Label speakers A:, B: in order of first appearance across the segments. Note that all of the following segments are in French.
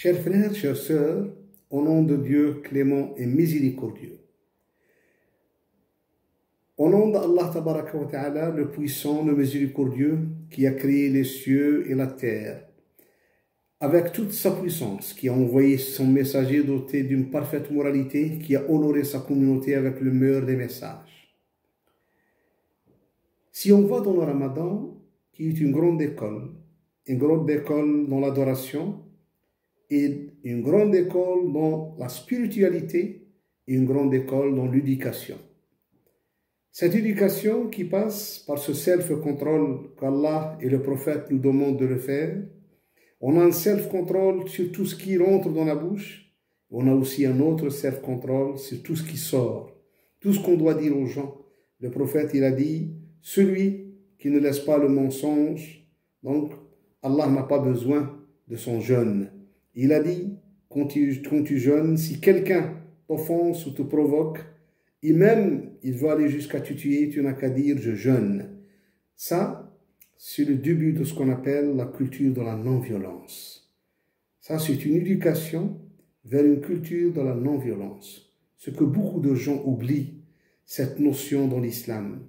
A: Chers frères, chères sœurs, au nom de Dieu clément et miséricordieux, au nom d'Allah Tabaraka wa Ta'ala, le puissant, le miséricordieux, qui a créé les cieux et la terre, avec toute sa puissance, qui a envoyé son messager doté d'une parfaite moralité, qui a honoré sa communauté avec le meilleur des messages. Si on va dans le Ramadan, qui est une grande école dans l'adoration, et une grande école dans la spiritualité, et une grande école dans l'éducation. Cette éducation qui passe par ce self-control qu'Allah et le prophète nous demandent de le faire. On a un self-control sur tout ce qui rentre dans la bouche. On a aussi un autre self-control sur tout ce qui sort. Tout ce qu'on doit dire aux gens. Le prophète, il a dit, celui qui ne laisse pas le mensonge, donc Allah n'a pas besoin de son jeûne. Il a dit, quand tu jeûnes, si quelqu'un t'offense ou te provoque, et même il va aller jusqu'à te tuer, tu n'as qu'à dire je jeûne. Ça, c'est le début de ce qu'on appelle la culture de la non-violence. Ça, c'est une éducation vers une culture de la non-violence. Ce que beaucoup de gens oublient, cette notion dans l'islam.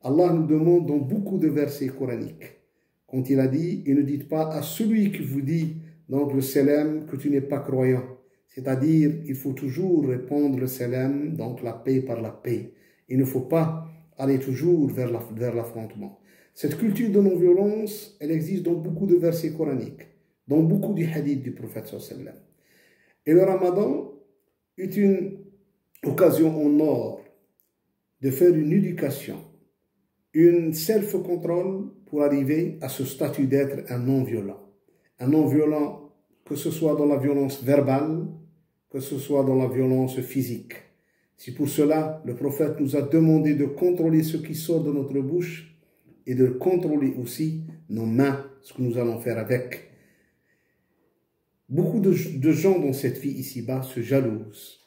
A: Allah nous demande dans beaucoup de versets coraniques, quand il a dit, et ne dites pas à celui qui vous dit, donc le salam, que tu n'es pas croyant. C'est-à-dire, il faut toujours répondre le salam, donc la paix par la paix. Il ne faut pas aller toujours vers l'affrontement. Cette culture de non-violence, elle existe dans beaucoup de versets coraniques, dans beaucoup de hadiths du prophète sallam. Et le Ramadan est une occasion en or de faire une éducation, une self-control pour arriver à ce statut d'être un non-violent. Un non-violent, que ce soit dans la violence verbale, que ce soit dans la violence physique. C'est pour cela le prophète nous a demandé de contrôler ce qui sort de notre bouche et de contrôler aussi nos mains, ce que nous allons faire avec. Beaucoup de gens dans cette vie ici-bas se jalousent.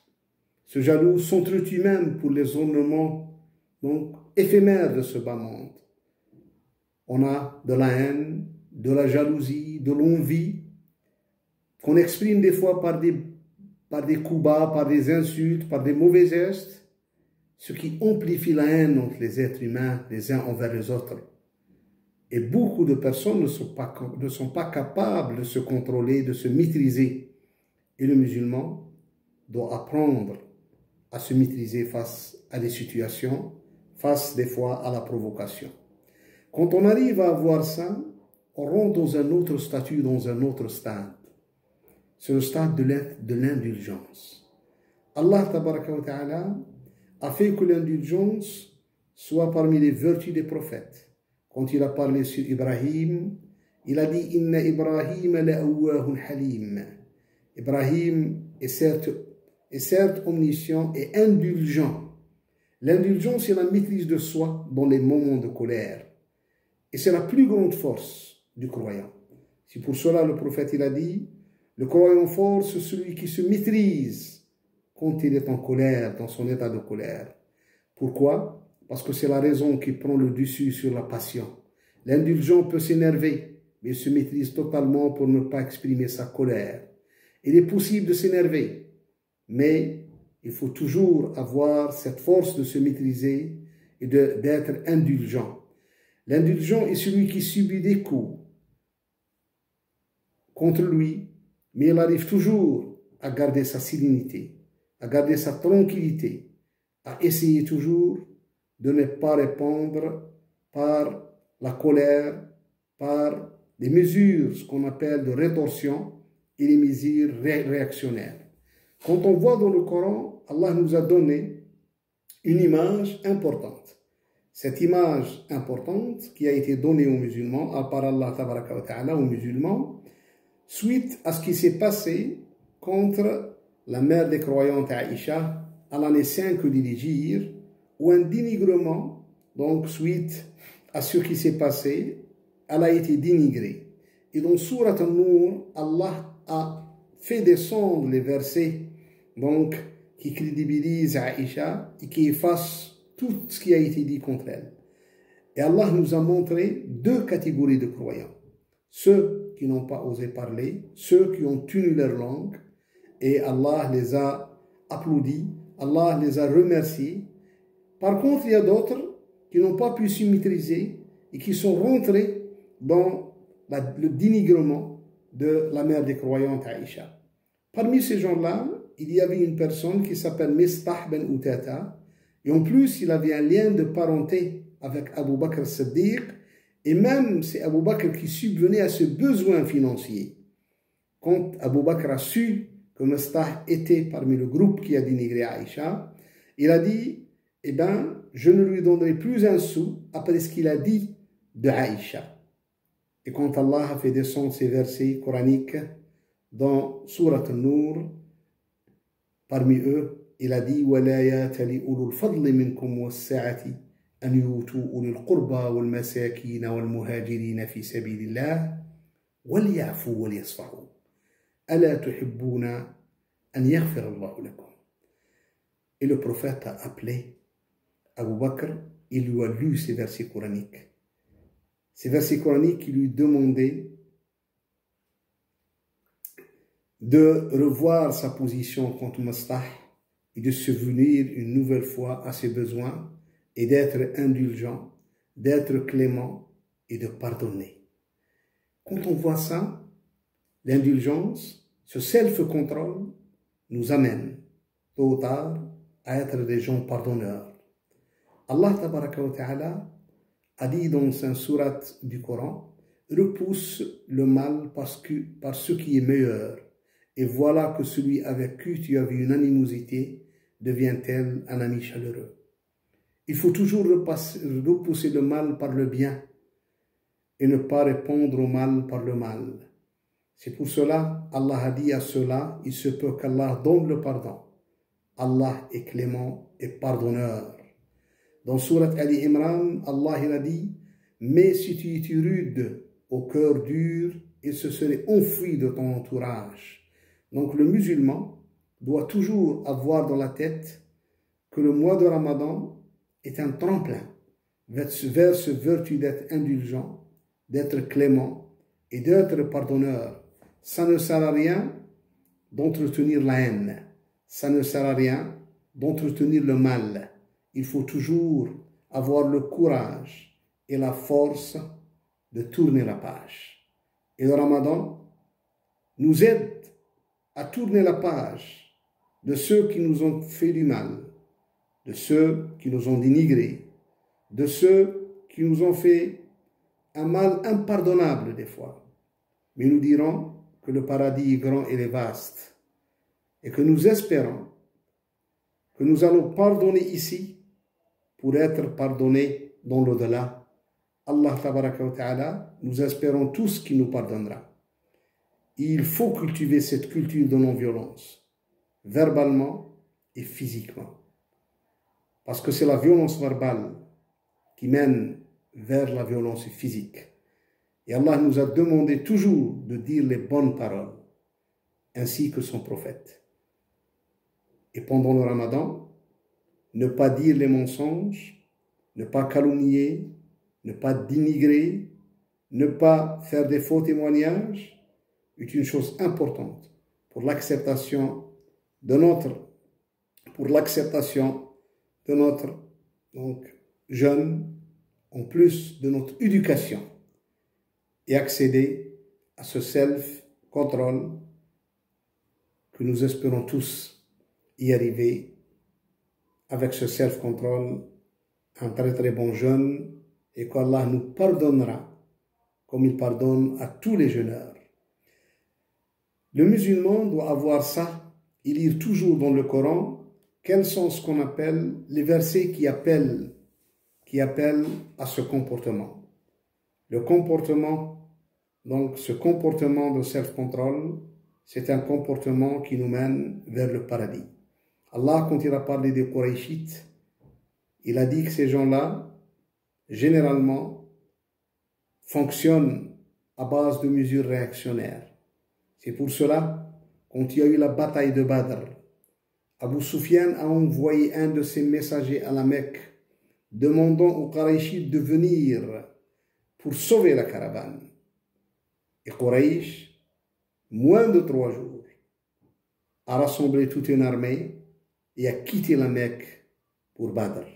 A: Se jalousent, s'entretuent même pour les ornements donc, éphémères de ce bas monde. On a de la haine, de la jalousie, de l'envie, qu'on exprime des fois par des coups bas, par des insultes, par des mauvais gestes, ce qui amplifie la haine entre les êtres humains, les uns envers les autres. Et beaucoup de personnes ne sont pas capables de se contrôler, de se maîtriser. Et le musulman doit apprendre à se maîtriser face à des situations, face des fois à la provocation. Quand on arrive à avoir ça, on rentre dans un autre statut, dans un autre stade. C'est le stade de l'indulgence. Allah tabaraka wa ta'ala a fait que l'indulgence soit parmi les vertus des prophètes. Quand il a parlé sur Ibrahim, il a dit « Inna Ibrahim la'awwahun halim » Ibrahim est certes omniscient et indulgent. L'indulgence, c'est la maîtrise de soi dans les moments de colère. Et c'est la plus grande force du croyant. C'est pour cela le prophète il a dit, le croyant fort, c'est celui qui se maîtrise quand il est en colère, dans son état de colère. Pourquoi? Parce que c'est la raison qui prend le dessus sur la passion. L'indulgent peut s'énerver, mais il se maîtrise totalement pour ne pas exprimer sa colère. Il est possible de s'énerver, mais il faut toujours avoir cette force de se maîtriser et d'être indulgent. L'indulgent est celui qui subit des coups contre lui, mais il arrive toujours à garder sa sérénité, à garder sa tranquillité, à essayer toujours de ne pas répondre par la colère, par des mesures, ce qu'on appelle de rétorsion, et les mesures réactionnaires. Quand on voit dans le Coran, Allah nous a donné une image importante. Cette image importante qui a été donnée aux musulmans, par Allah tabaraka wa ta'ala aux musulmans, suite à ce qui s'est passé contre la mère des croyantes Aïcha à l'année 5 de l'Hégire, où un dénigrement, donc suite à ce qui s'est passé, elle a été dénigrée. Et dans Surat An-Nur, Allah a fait descendre les versets donc, qui crédibilisent Aïcha et qui effacent tout ce qui a été dit contre elle. Et Allah nous a montré deux catégories de croyants. Ceux qui n'ont pas osé parler, ceux qui ont tenu leur langue, et Allah les a applaudis, Allah les a remerciés. Par contre, il y a d'autres qui n'ont pas pu s'y maîtriser et qui sont rentrés dans le dénigrement de la mère des croyantes, Aïcha. Parmi ces gens-là, il y avait une personne qui s'appelle Mistah ben Utata, et en plus, il avait un lien de parenté avec Abu Bakr Siddiq, et même c'est Abu Bakr qui subvenait à ce besoin financier. Quand Abu Bakr a su que Mistah était parmi le groupe qui a dénigré Aïcha, il a dit, eh bien, je ne lui donnerai plus un sou après ce qu'il a dit de Aïcha. Et quand Allah a fait descendre ces versets coraniques dans Surat An-Nur, parmi eux, il a dit وَلَا يَأْتَلِ أُولُو الْفَضْلِ مِنْكُمْ وَالسَّعَةِ أَنْ يُؤْتُوا أُولِي الْقُرْبَى وَالْمَسَاكِينَ وَالْمُهَاجِرِينَ فِي سَبِيلِ اللَّهِ وَلْيَعْفُوا وَلْيَصْفَحُوا أَلَا تُحِبُّونَ أَنْ يَغْفِرَ اللَّهُ لَكُمْ. Et le prophète a appelé Abu Bakr, il lui a lu ces versets coraniques. Ces versets coraniques qui lui demandaient de revoir sa position contre Mistah et de se venir une nouvelle fois à ses besoins et d'être indulgent, d'être clément et de pardonner. Quand on voit ça, l'indulgence, ce self-control nous amène tôt ou tard à être des gens pardonneurs. Allah tabaraka wa ta'ala a dit dans un surat du Coran, repousse le mal par ce qui est meilleur. Et voilà que celui avec qui tu avais une animosité devient-elle un ami chaleureux. Il faut toujours repousser le mal par le bien et ne pas répondre au mal par le mal. C'est pour cela, Allah a dit à cela, il se peut qu'Allah donne le pardon. Allah est clément et pardonneur. Dans Surat Ali Imran, Allah il a dit, mais si tu étais rude, au cœur dur, il se serait enfui de ton entourage. Donc le musulman doit toujours avoir dans la tête que le mois de Ramadan est un tremplin vers ce vertu d'être indulgent, d'être clément et d'être pardonneur. Ça ne sert à rien d'entretenir la haine. Ça ne sert à rien d'entretenir le mal. Il faut toujours avoir le courage et la force de tourner la page. Et le Ramadan nous aide à tourner la page de ceux qui nous ont fait du mal, de ceux qui nous ont dénigrés, de ceux qui nous ont fait un mal impardonnable des fois. Mais nous dirons que le paradis est grand et est vaste et que nous espérons que nous allons pardonner ici pour être pardonnés dans l'au-delà. Allah tabaraka wa ta'ala, nous espérons tous qu'il nous pardonnera. Il faut cultiver cette culture de non-violence, verbalement et physiquement. Parce que c'est la violence verbale qui mène vers la violence physique. Et Allah nous a demandé toujours de dire les bonnes paroles, ainsi que son prophète. Et pendant le Ramadan, ne pas dire les mensonges, ne pas calomnier, ne pas dénigrer, ne pas faire des faux témoignages, est une chose importante pour l'acceptation de notre jeune, en plus de notre éducation, et accéder à ce self-control que nous espérons tous y arriver avec ce self-control, un très très bon jeune, et qu'Allah nous pardonnera comme il pardonne à tous les jeûneurs. Le musulman doit avoir ça et lire toujours dans le Coran quels sont ce qu'on appelle les versets qui appellent à ce comportement. Le comportement, donc ce comportement de self-control, c'est un comportement qui nous mène vers le paradis. Allah, quand il a parlé des Qurayshites, il a dit que ces gens-là, généralement, fonctionnent à base de mesures réactionnaires. C'est pour cela, quand il y a eu la bataille de Badr, Abu Sufyan a envoyé un de ses messagers à la Mecque, demandant aux Qurayshites de venir pour sauver la caravane. Et Quraysh, moins de 3 jours, a rassemblé toute une armée et a quitté la Mecque pour Badr,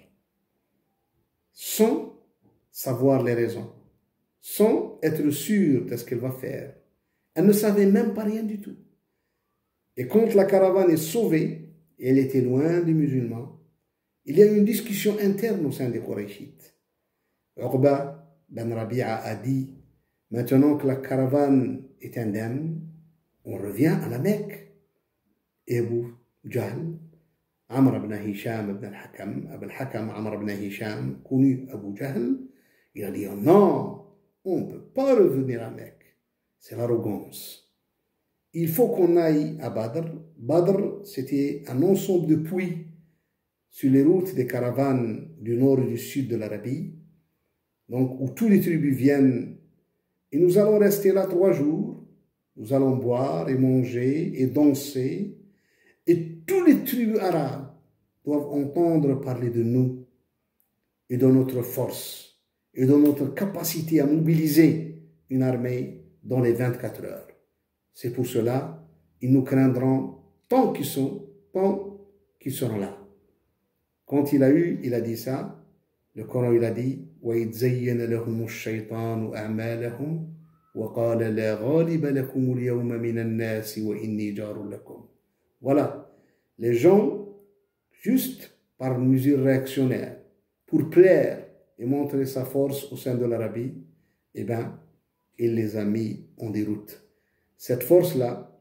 A: sans savoir les raisons, sans être sûr de ce qu'elle va faire. Elle ne savait même pas rien du tout. Et quand la caravane est sauvée, et elle était loin des musulmans, il y a eu une discussion interne au sein des Qurayshites. Uqba ben Rabi'a a dit, maintenant que la caravane est indemne, on revient à la Mecque. Et Abu Jahl, Amr ibn Hisham ibn al-Hakam, al-Hakam Amr ibn Hisham, connu Abu Jahl, il a dit, oh non, on ne peut pas revenir à Mecque. C'est l'arrogance. Il faut qu'on aille à Badr. Badr, c'était un ensemble de puits sur les routes des caravanes du nord et du sud de l'Arabie, donc où tous les tribus viennent. Et nous allons rester là 3 jours. Nous allons boire et manger et danser. Et tous les tribus arabes doivent entendre parler de nous et de notre force et de notre capacité à mobiliser une armée dans les 24 heures. C'est pour cela ils nous craindront tant qu'ils seront là. Quand il a dit ça, le Coran il a dit وَإِذْ زَيَّنَ لَهُمُ الشَّيْطَانُ أَعْمَالَهُمْ وَقَالَ لَا غَالِبَ لَكُمُ الْيَوْمَ مِنَ النَّاسِ وَإِنِّي جَارٌ لَكُمْ. Voilà, les gens, juste par mesure réactionnaire, pour plaire et montrer sa force au sein de l'Arabie, eh bien, il les a mis en déroute. Cette force-là,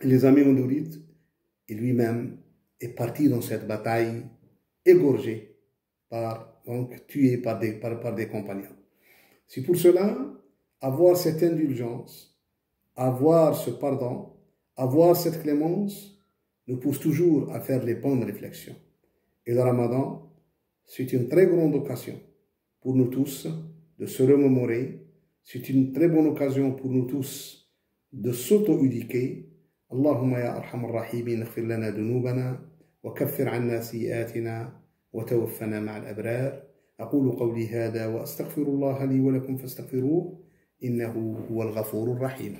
A: il les a mis en déroute, et lui-même est parti dans cette bataille, égorgé, donc tué par des compagnons. C'est pour cela, avoir cette indulgence, avoir ce pardon, avoir cette clémence, nous pousse toujours à faire les bonnes réflexions. Et le Ramadan, c'est une très grande occasion pour nous tous de se remémorer. C'est une très bonne occasion pour nous tous de s'auto-éduquer. Allahumma ya arhamar rahimin, ighfir lana dunubana, wa kaffir anna sayyi'atina, wa tawaffana ma'al abrar. أقول قولي هذا وأستغفر الله لي ولكم فاستغفروه إنه هو الغفور الرحيم.